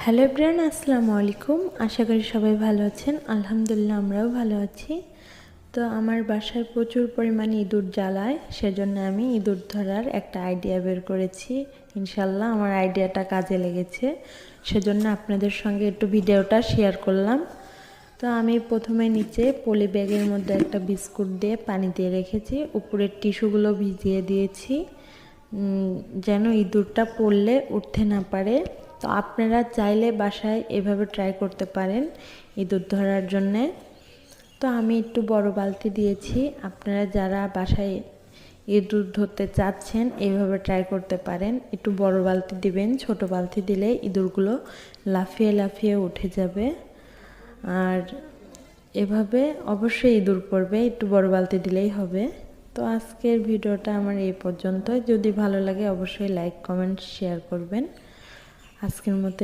Hello everyone, আসসালামু আলাইকুম। আশা করি সবাই ভালো আছেন। আলহামদুলিল্লাহ আমরাও ভালো আছি। তো আমার বাসায় প্রচুর পরিমাণে ইঁদুর জ্বালায়, সেজন্য আমি ইঁদুর ধরার একটা আইডিয়া বের করেছি। ইনশাল্লাহ আমার আইডিয়াটা কাজে লেগেছে, সেজন্য আপনাদের সঙ্গে একটু ভিডিওটা শেয়ার করলাম। তো আমি প্রথমে নিচে পলি ব্যাগের মধ্যে একটা বিস্কুট দিয়ে পানি দিয়ে রেখেছি, উপরের টিস্যুগুলো ভিজিয়ে দিয়েছি যেন ইঁদুরটা পড়লে উঠতে না পারে। তো আপনারা চাইলে বাসায় এভাবে ট্রাই করতে পারেন ইঁদুর ধরার জন্যে। তো আমি একটু বড় বালতি দিয়েছি, আপনারা যারা বাসায় ইঁদুর ধরতে চাচ্ছেন এইভাবে ট্রাই করতে পারেন। একটু বড় বালতি দিবেন, ছোট বালতি দিলে ইঁদুরগুলো লাফিয়ে লাফিয়ে উঠে যাবে। আর এভাবে অবশ্যই ইঁদুর পড়বে, একটু বড় বালতি দিলেই হবে। তো আজকের ভিডিওটা আমার এই পর্যন্ত। যদি ভালো লাগে অবশ্যই লাইক, কমেন্ট, শেয়ার করবেন। আজকের মতো